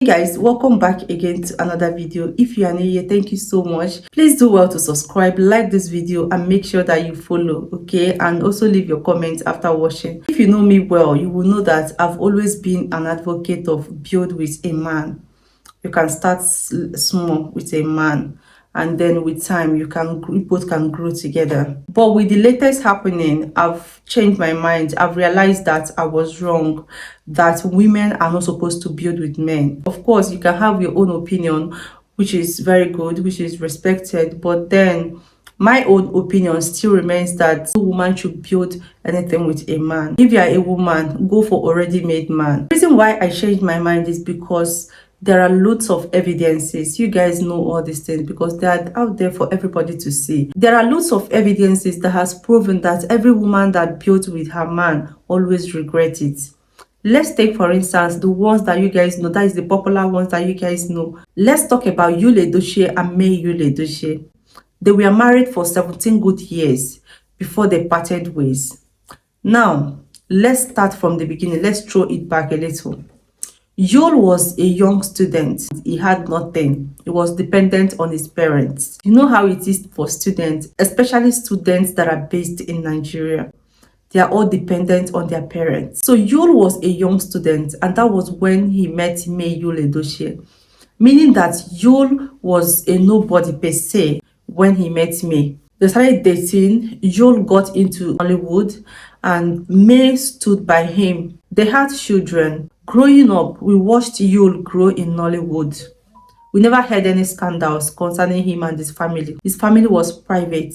Hey guys, welcome back again to another video. If you are new here, thank you so much. Please do well to subscribe, like this video, and make sure that you follow, okay? And also leave your comments after watching. If you know me well, you will know that I've always been an advocate of build with a man. You can start small with a man, and then with time you both can grow together. But with the latest happening, I've changed my mind. I've realized that I was wrong, that women are not supposed to build with men. Of course, you can have your own opinion, which is very good, which is respected, but then my own opinion still remains that a woman should build anything with a man. If you are a woman, go for already made man. The reason why I changed my mind is because there are loads of evidences. You guys know all these things because they are out there for everybody to see. There are loads of evidences that has proven that every woman that built with her man always regrets it. Let's take, for instance, the ones that you guys know. That is the popular ones that you guys know. Let's talk about Yul Edochie and May Yul Edochie. They were married for 17 good years before they parted ways. Now, let's start from the beginning. Let's throw it back a little. Yul was a young student. He had nothing. He was dependent on his parents. You know how it is for students, especially students that are based in Nigeria. They are all dependent on their parents. So Yul was a young student, and that was when he met May Yul Edochie. Meaning that Yul was a nobody per se when he met May. They started dating. Yul got into Hollywood and May stood by him. They had children. Growing up, we watched Yul grow in Nollywood. We never heard any scandals concerning him and his family. His family was private,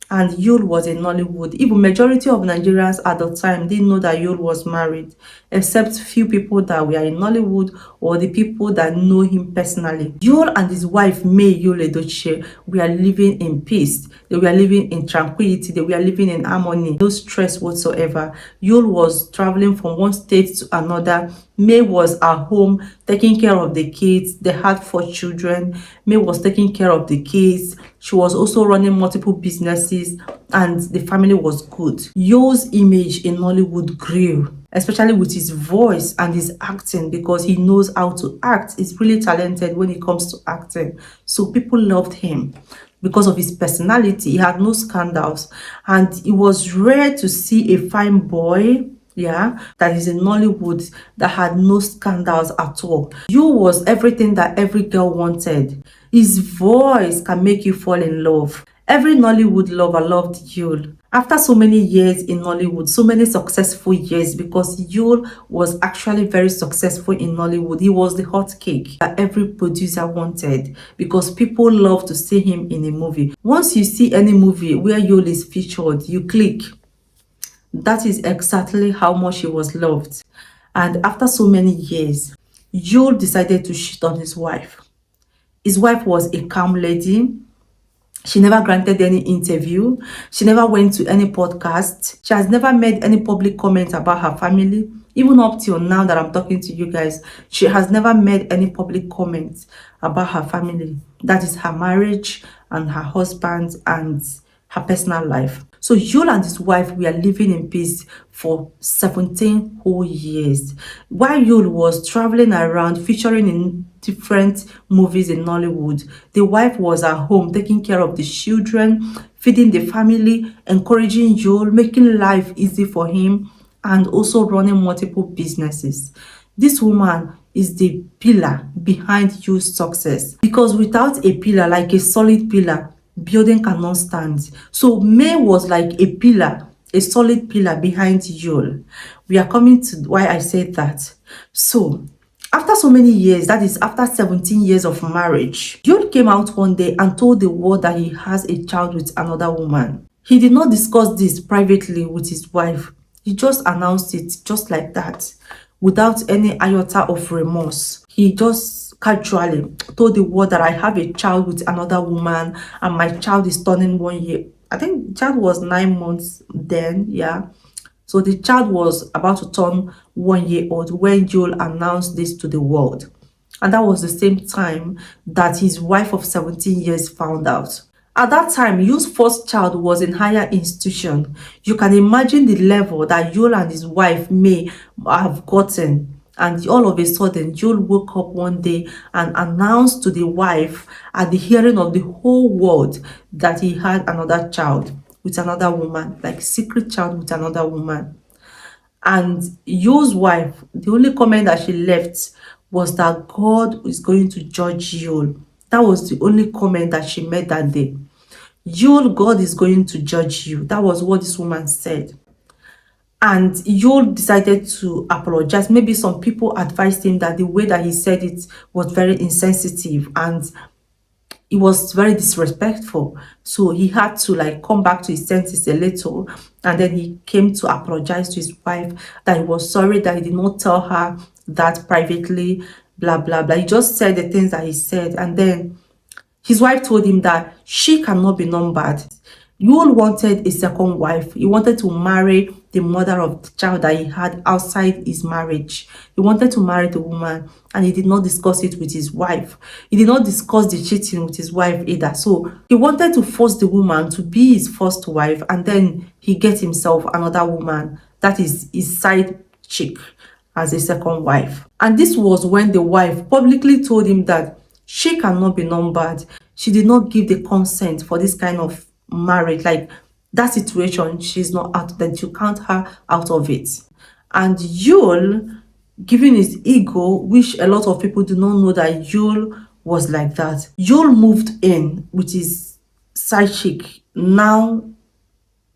and Yul was in Nollywood. Even majority of Nigerians at the time didn't know that Yul was married, except few people that were in Nollywood or the people that know him personally. Yul and his wife May Yul Edochie were living in peace. They were living in tranquility. They were living in harmony. No stress whatsoever. Yul was traveling from one state to another. May was at home taking care of the kids. They had 4 children. May was taking care of the kids. She was also running multiple businesses, and the family was good. Yul's image in Nollywood grew, especially with his voice and his acting, because he knows how to act. He's really talented when it comes to acting. So people loved him because of his personality. He had no scandals, and it was rare to see a fine boy, that is in Nollywood, that had no scandals at all. Yul was everything that every girl wanted. His voice can make you fall in love. Every Nollywood lover loved Yul. After so many years in Nollywood, so many successful years, because Yul was actually very successful in Nollywood. He was the hot cake that every producer wanted, because people love to see him in a movie. Once you see any movie where Yul is featured, you click. That is exactly how much he was loved. And after so many years, Yul decided to cheat on his wife. His wife was a calm lady. She never granted any interview. She never went to any podcast. She has never made any public comments about her family. Even up till now that I'm talking to you guys, she has never made any public comments about her family. That is her marriage and her husband and her personal life. So Yul and his wife were living in peace for 17 whole years. While Yul was traveling around featuring in different movies in Nollywood, the wife was at home taking care of the children, feeding the family, encouraging Yul, making life easy for him, and also running multiple businesses. This woman is the pillar behind Yul's success, because without a pillar, like a solid pillar, building cannot stand. So May was like a pillar, a solid pillar behind Yul. We are coming to why I said that. So after so many years, that is after 17 years of marriage, Yul came out one day and told the world that he has a child with another woman. He did not discuss this privately with his wife. He just announced it just like that, without any iota of remorse. He just casually told the world that I have a child with another woman, and my child is turning 1 year. I think the child was 9 months then, So the child was about to turn 1 year old when Yul announced this to the world. And that was the same time that his wife of 17 years found out. At that time, Yul's first child was in higher institution. You can imagine the level that Yul and his wife may have gotten And all of a sudden, Yul woke up one day and announced to the wife at the hearing of the whole world that he had another child with another woman, like secret child with another woman. And Yul's wife, the only comment that she left was that God is going to judge Yul. That was the only comment that she made that day. Yul, God is going to judge you. That was what this woman said. And Yul decided to apologize. Maybe some people advised him that the way that he said it was very insensitive and it was very disrespectful. So he had to like come back to his senses a little, and then he came to apologize to his wife that he was sorry that he did not tell her that privately, blah blah blah. He just said the things that he said, and then his wife told him that she cannot be numbered. Yul wanted a second wife. He wanted to marry the mother of the child that he had outside his marriage. He wanted to marry the woman, and he did not discuss it with his wife. He did not discuss the cheating with his wife either. So he wanted to force the woman to be his first wife, and then he gets himself another woman, that is his side chick, as a second wife. And this was when the wife publicly told him that she cannot be numbered. She did not give the consent for this kind of marriage. Like that situation, she's not out, then you count her out of it. And Yul, given his ego, which a lot of people do not know that Yul was like that. Yul moved in with his side chick, now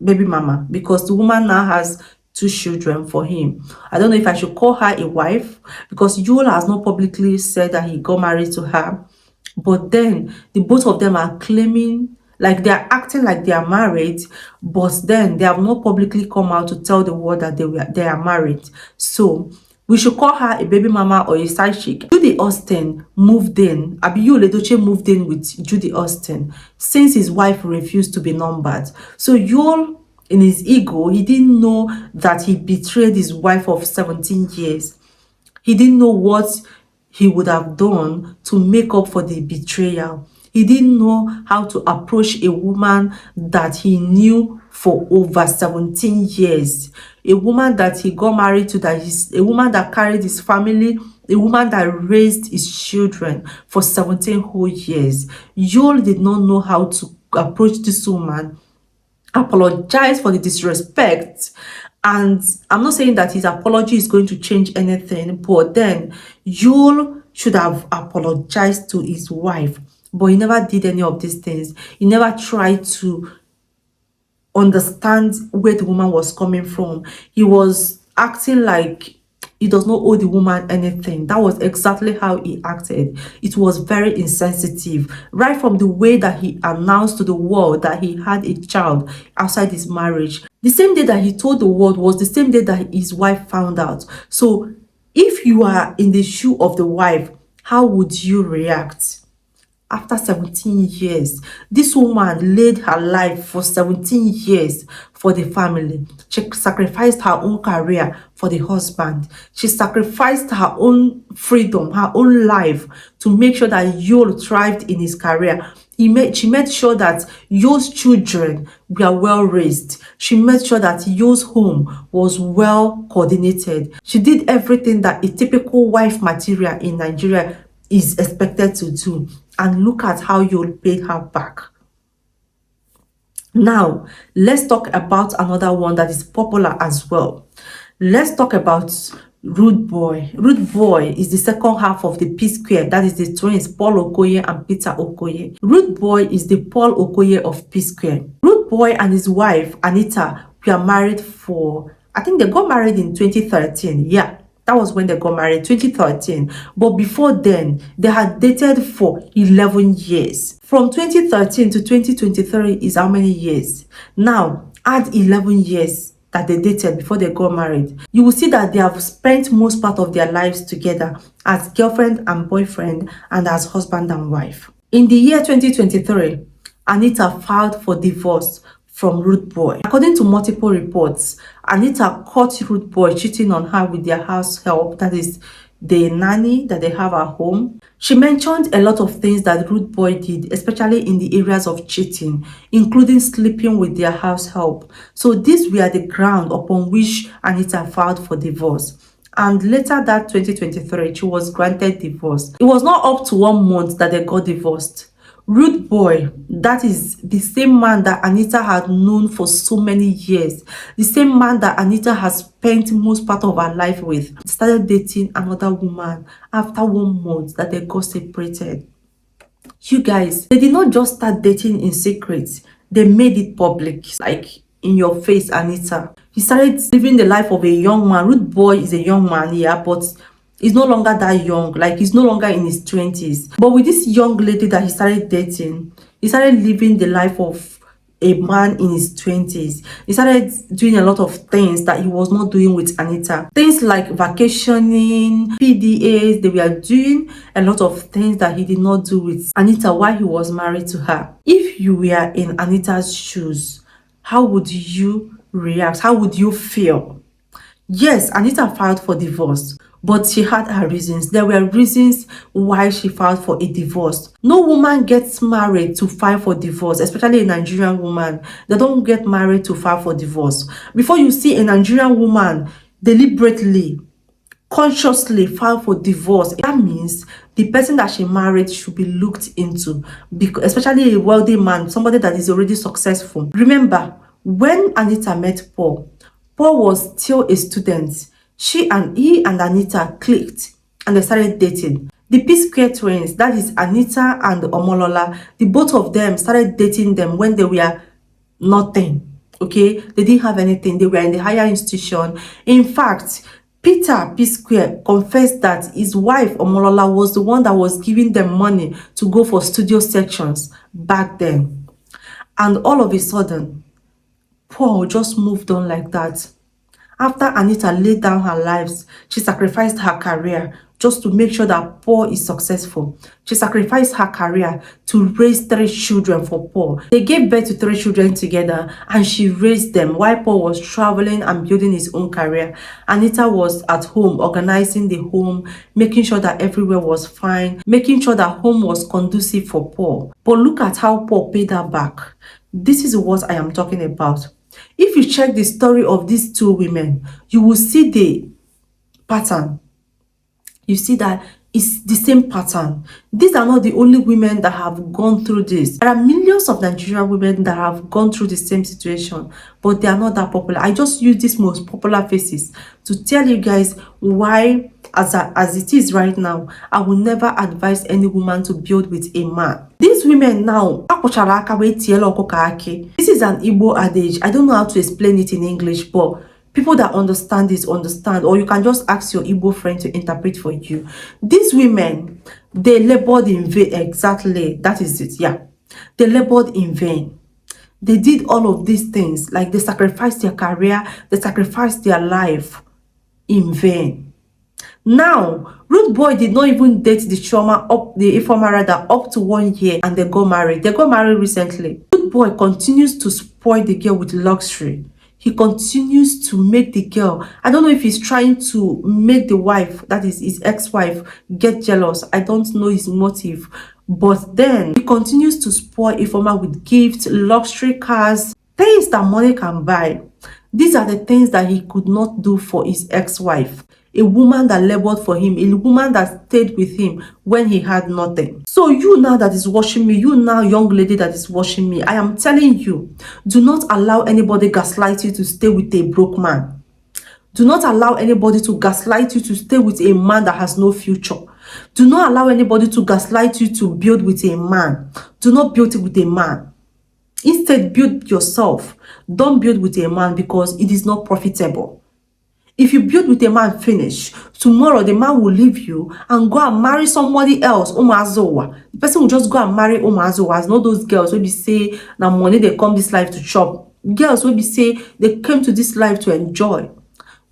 baby mama, because the woman now has 2 children for him. I don't know if I should call her a wife, because Yul has not publicly said that he got married to her. But then the both of them are claiming, like they are acting like they are married, but then they have not publicly come out to tell the world that they are married. So we should call her a baby mama or a side chick. Judy Austin moved in. Yul Edochie moved in with Judy Austin since his wife refused to be numbered. So Yul, in his ego, he didn't know that he betrayed his wife of 17 years. He didn't know what he would have done to make up for the betrayal. He didn't know how to approach a woman that he knew for over 17 years. A woman that he got married to, that is a woman that carried his family, a woman that raised his children for 17 whole years. Yul did not know how to approach this woman, apologize for the disrespect. And I'm not saying that his apology is going to change anything, but then Yul should have apologized to his wife. But he never did any of these things. He never tried to understand where the woman was coming from. He was acting like he does not owe the woman anything. That was exactly how he acted. It was very insensitive. Right from the way that he announced to the world that he had a child outside his marriage. The same day that he told the world was the same day that his wife found out. So if you are in the shoe of the wife, how would you react? After 17 years, this woman laid her life for 17 years for the family. She sacrificed her own career for the husband. She sacrificed her own freedom, her own life, to make sure that Yul thrived in his career. She made sure that Yul's children were well raised. She made sure that Yul's home was well coordinated. She did everything that a typical wife material in Nigeria is expected to do. And look at how Yul paid her back. Now, let's talk about another one that is popular as well. Let's talk about Rudeboy. Rudeboy is the second half of the Psquare. That is the twins, Paul Okoye and Peter Okoye. Rudeboy is the Paul Okoye of Psquare. Rudeboy and his wife, Anita, were married for, I think they got married in 2013. Yeah. That was when they got married, 2013. But before then, they had dated for 11 years. From 2013 to 2023 is how many years? Now, add 11 years that they dated before they got married. You will see that they have spent most part of their lives together as girlfriend and boyfriend and as husband and wife. In the year 2023, Anita filed for divorce from Rudeboy. According to multiple reports, Anita caught Rudeboy cheating on her with their house help, that is the nanny that they have at home. She mentioned a lot of things that Rudeboy did, especially in the areas of cheating, including sleeping with their house help. So these were the ground upon which Anita filed for divorce. and later that 2023, she was granted divorce. It was not up to 1 month that they got divorced. Rudeboy, that is the same man that Anita had known for so many years, the same man that Anita has spent most part of her life with, started dating another woman after 1 month that they got separated. You guys, they did not just start dating in secret, they made it public, like in your face. Anita, he started living the life of a young man. Rudeboy is a young man, yeah, but he's no longer that young, like he's no longer in his 20s. But with this young lady that he started dating, he started living the life of a man in his 20s. He started doing a lot of things that he was not doing with Anita. Things like vacationing, PDAs, they were doing a lot of things that he did not do with Anita while he was married to her. If you were in Anita's shoes, how would you react? How would you feel? Yes, Anita filed for divorce, but she had her reasons. There were reasons why she filed for a divorce. No woman gets married to file for divorce, especially a Nigerian woman. They don't get married to file for divorce. Before you see a Nigerian woman deliberately, consciously file for divorce, that means the person that she married should be looked into, because especially a wealthy man, somebody that is already successful. Remember, when Anita met Paul was still a student. He and Anita clicked and they started dating. The Psquare twins, that is Anita and Omolola, the both of them started dating them when they were nothing. Okay, they didn't have anything. They were in the higher institution. In fact, Peter Psquare confessed that his wife Omolola was the one that was giving them money to go for studio sections back then. And all of a sudden, Paul just moved on like that. After Anita laid down her lives, she sacrificed her career just to make sure that Paul is successful. She sacrificed her career to raise 3 children for Paul. They gave birth to 3 children together and she raised them while Paul was traveling and building his own career. Anita was at home organizing the home, making sure that everywhere was fine, making sure that home was conducive for Paul. But look at how Paul paid her back. This is what I am talking about. If you check the story of these 2 women, you will see the pattern. You see that it's the same pattern. These are not the only women that have gone through this. There are millions of Nigerian women that have gone through the same situation, but they are not that popular. I just use these most popular faces to tell you guys why, as it is right now, I will never advise any woman to build with a man. These women now, this is an Igbo adage. I don't know how to explain it in English, but people that understand this understand, or you can just ask your Igbo friend to interpret for you. These women, they labored in vain. Exactly, that is it. Yeah, they labored in vain. They did all of these things, like they sacrificed their career, they sacrificed their life in vain. Now, Rudeboy did not even date the informer rather, up to 1 year, and they got married. They got married recently. Rudeboy continues to spoil the girl with luxury. He continues to make the girl, I don't know if he's trying to make the wife, that is his ex-wife, get jealous. I don't know his motive. But then he continues to spoil informer with gifts, luxury cars, things that money can buy. These are the things that he could not do for his ex-wife. A woman that labored for him, a woman that stayed with him when he had nothing. So you now that is watching me, you now young lady that is watching me, I am telling you, do not allow anybody gaslight you to stay with a broke man. Do not allow anybody to gaslight you to stay with a man that has no future. Do not allow anybody to gaslight you to build with a man. Do not build with a man. Instead, build yourself. Don't build with a man because it is not profitable. If you build with a man, finish. Tomorrow, the man will leave you and go and marry somebody else. The person will just go and marry Umazowa. Not those girls will be say, now money they come this life to chop. Girls will be say, they came to this life to enjoy.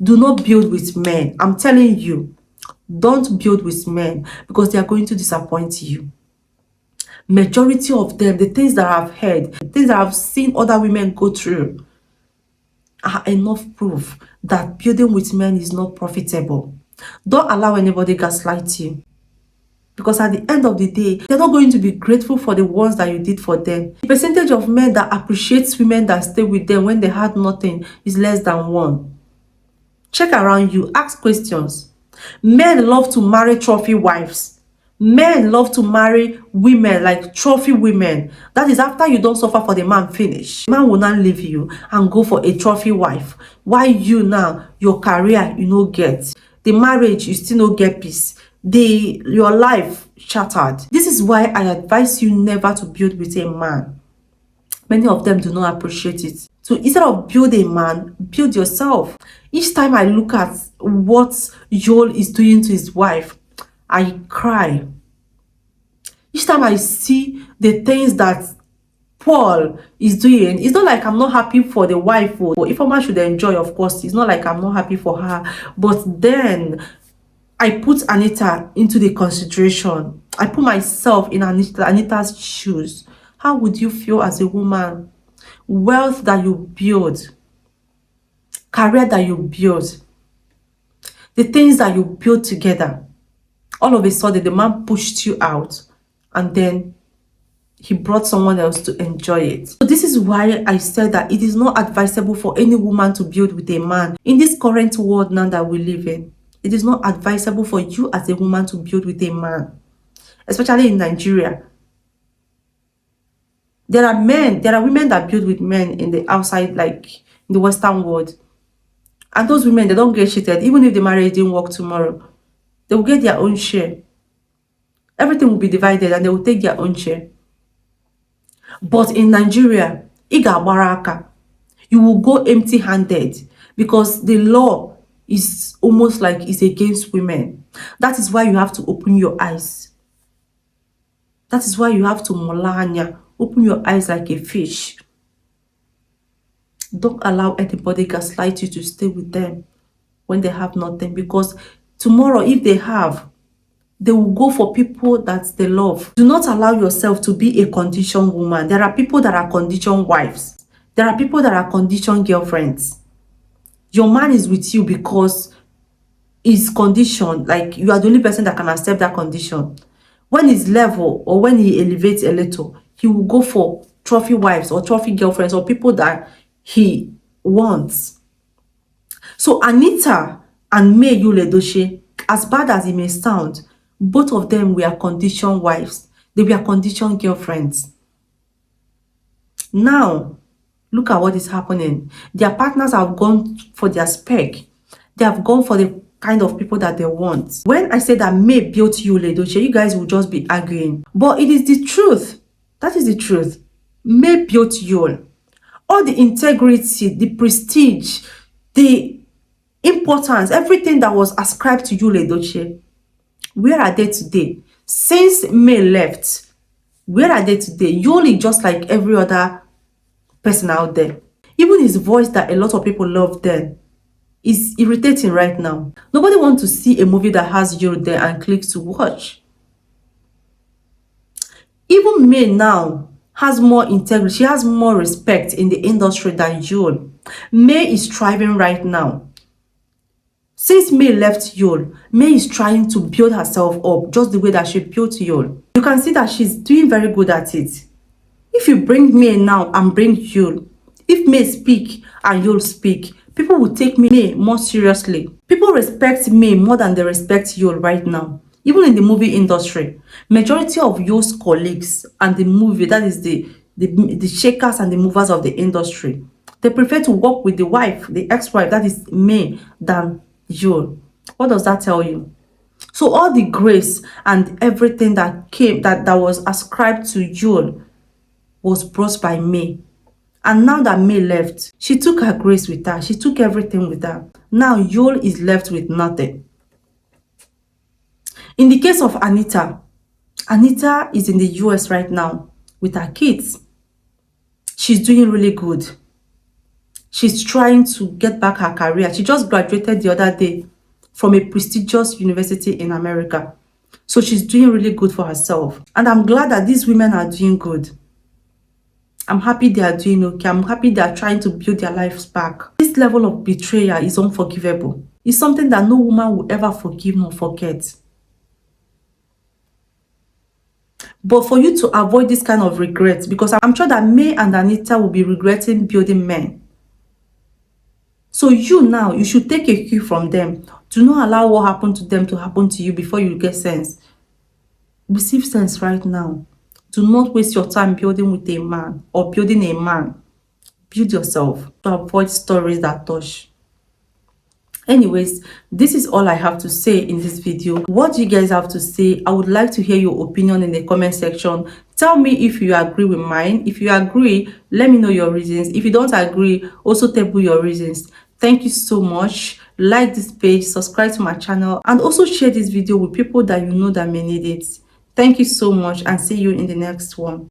Do not build with men. I'm telling you, don't build with men because they are going to disappoint you. Majority of them, the things that I've heard, the things that I've seen other women go through, are enough proof that building with men is not profitable. Don't allow anybody gaslight you, because at the end of the day, they're not going to be grateful for the ones that you did for them. The percentage of men that appreciates women that stay with them when they had nothing is less than 1. Check around you, ask questions. Men love to marry trophy wives. Men love to marry women like trophy women. That is after you don't suffer for the man finish. The man will not leave you and go for a trophy wife. Why you now, your career, you no get. The marriage, you still no get peace. Your life shattered. This is why I advise you never to build with a man. Many of them do not appreciate it. So instead of build a man, build yourself. Each time I look at what Yul is doing to his wife, I cry. Each time I see the things that Paul is doing, it's not like I'm not happy for the wife. If a man should enjoy, of course, it's not like I'm not happy for her. But then I put Anita into the consideration. I put myself in Anita's shoes. How would you feel as a woman? Wealth that you build, career that you build, the things that you build together, all of a sudden the man pushed you out and then he brought someone else to enjoy it. So this is why I said that it is not advisable for any woman to build with a man. In this current world now that we live in, it is not advisable for you as a woman to build with a man, especially in Nigeria. There are women that build with men in the outside, like in the Western world. And those women, they don't get cheated. Even if the marriage didn't work tomorrow, they will get their own share. Everything will be divided and they will take their own share. But in Nigeria, iga baraka, you will go empty-handed because the law is almost like it's against women. That is why you have to open your eyes. That is why you have to molanya, open your eyes like a fish. Don't allow anybody gaslight you to stay with them when they have nothing, because tomorrow, if they have, they will go for people that they love. Do not allow yourself to be a conditioned woman. There are people that are conditioned wives. There are people that are conditioned girlfriends. Your man is with you because he's conditioned. Like, you are the only person that can accept that condition. When he's level or when he elevates a little, he will go for trophy wives or trophy girlfriends or people that he wants. So Anita and May Yul Edochie, as bad as it may sound, both of them were conditioned wives. They were conditioned girlfriends. Now, look at what is happening. Their partners have gone for their spec. They have gone for the kind of people that they want. When I say that May built Yul Edochie, you guys will just be arguing. But it is the truth. That is the truth. May built Yul. All the integrity, the prestige, the importance, everything that was ascribed to Yul Edochie, where are they today? Since May left, where are they today? Yul is just like every other person out there. Even his voice that a lot of people love then is irritating right now. Nobody wants to see a movie that has Yul there and clicks to watch. Even May now has more integrity. She has more respect in the industry than Yul. May is thriving right now. Since May left Yul, May is trying to build herself up just the way that she built Yul. You can see that she's doing very good at it. If you bring May now and bring Yul, if May speak and Yul speak, people will take May more seriously. People respect May more than they respect Yul right now. Even in the movie industry, majority of Yul's colleagues and the movie, that is the shakers and the movers of the industry, they prefer to work with the wife, the ex-wife, that is May, than Yul. What does that tell you? So all the grace and everything that came, that was ascribed to Yul, was brought by May. And now that May left, she took her grace with her. She took everything with her. Now Yul is left with nothing. In the case of Anita, Anita is in the US right now with her kids. She's doing really good. She's trying to get back her career. She just graduated the other day from a prestigious university in America. So she's doing really good for herself. And I'm glad that these women are doing good. I'm happy they are doing okay. I'm happy they are trying to build their lives back. This level of betrayal is unforgivable. It's something that no woman will ever forgive nor forget. But for you to avoid this kind of regret, because I'm sure that May and Anita will be regretting building men. So you now, you should take a cue from them. Do not allow what happened to them to happen to you before you get sense. Receive sense right now. Do not waste your time building with a man or building a man. Build yourself to avoid stories that touch. Anyways, this is all I have to say in this video. What do you guys have to say? I would like to hear your opinion in the comment section. Tell me if you agree with mine. If you agree, let me know your reasons. If you don't agree, also table your reasons. Thank you so much. Like this page, subscribe to my channel, and also share this video with people that you know that may need it. Thank you so much, and see you in the next one.